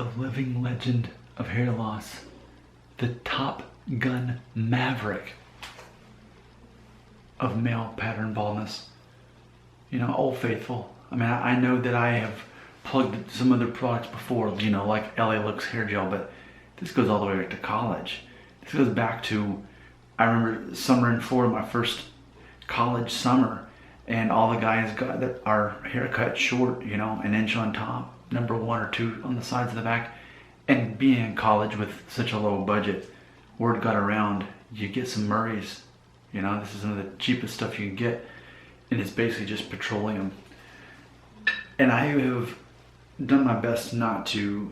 the living legend of hair loss, the Top Gun Maverick of male pattern baldness. You know, Old Faithful. I mean, I know that I have plugged some other products before, you know, like LA Looks hair gel, but this goes all the way back to college. This goes back to, I remember summer in Florida, my first college summer, and all the guys got our hair cut short, you know, an inch on top, number 1 or 2 on the sides of the back. And being in college with such a low budget, word got around, you get some Murray's, you know, this is some of the cheapest stuff you can get, and it's basically just petroleum. And I have done my best not to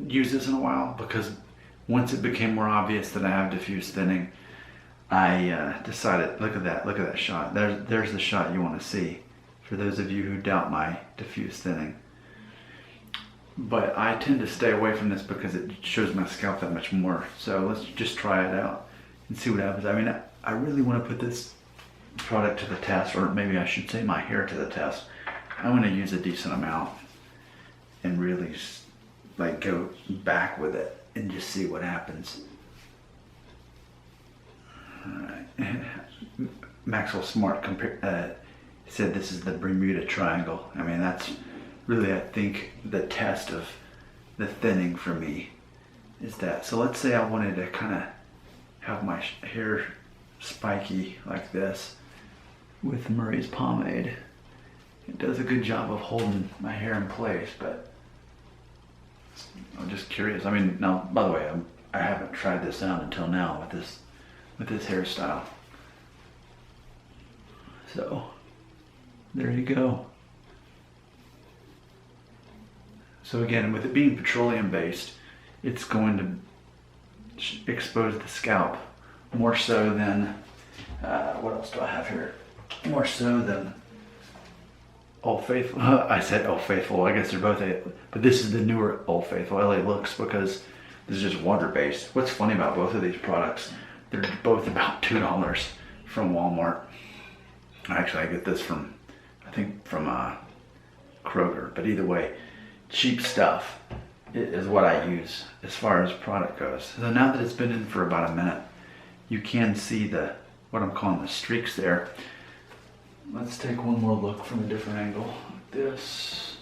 use this in a while, because once it became more obvious that I have diffuse thinning, I decided, look at that shot. There's the shot you want to see for those of you who doubt my diffuse thinning. But I tend to stay away from this because it shows my scalp that much more. So let's just try it out and see what happens. I mean, I really want to put this product to the test, or maybe I should say my hair to the test. I want to use a decent amount and really like go back with it and just see what happens. Alright. Maxwell Smart said this is the Bermuda Triangle. I mean, that's really, I think, the test of the thinning for me is that. So let's say I wanted to kind of have my hair spiky like this with Murray's Pomade. It does a good job of holding my hair in place, but I'm just curious. I mean, now, by the way, I haven't tried this out until now with this hairstyle. So there you go. So again, with it being petroleum based, it's going to expose the scalp more so than, what else do I have here? More so than Old Faithful. I said Old Faithful, I guess they're both, but this is the newer Old Faithful, LA Looks, because this is just water based. What's funny about both of these products, they're both about $2 from Walmart. Actually, I get this from, I think from Kroger, but either way, cheap stuff is what I use as far as product goes. So now that it's been in for about a minute, you can see what I'm calling the streaks there. Let's take one more look from a different angle, like this.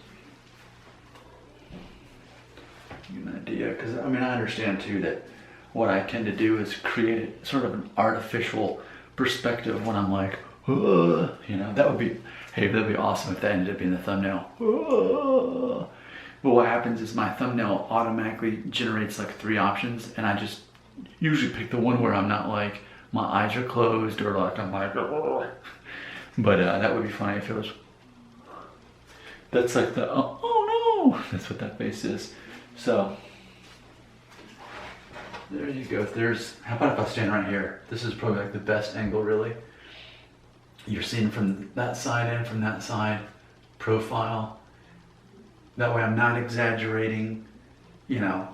Get an idea, because I mean, I understand too that what I tend to do is create sort of an artificial perspective when I'm like, you know, that would be, hey, that'd be awesome if that ended up being the thumbnail. But what happens is my thumbnail automatically generates like 3 options, and I just usually pick the one where I'm not like, my eyes are closed, or like I'm like, but that would be funny if it was, that's like the, oh no, that's what that face is. So there you go. How about if I stand right here? This is probably like the best angle, really. You're seeing from that side and from that side, profile. That way I'm not exaggerating, you know,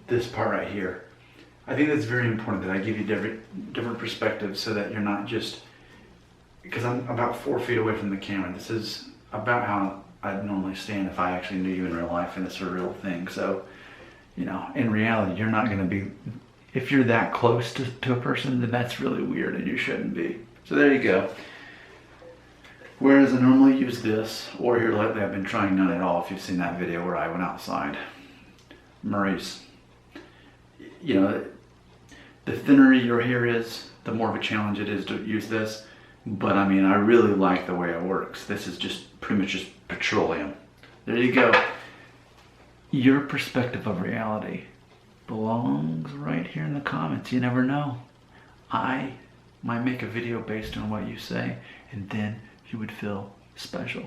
this part right here. I think that's very important that I give you different perspectives so that you're not just, because I'm about 4 feet away from the camera. This is about how I'd normally stand if I actually knew you in real life and it's a real thing. So, you know, in reality, you're not going to be, if you're that close to a person, then that's really weird and you shouldn't be. So there you go. Whereas I normally use this, or here lately I've been trying none at all, if you've seen that video where I went outside. Murray's. You know, the thinner your hair is, the more of a challenge it is to use this. But I mean, I really like the way it works. This is just pretty much just petroleum. There you go. Your perspective of reality belongs right here in the comments. You never know. I might make a video based on what you say, and then you would feel special.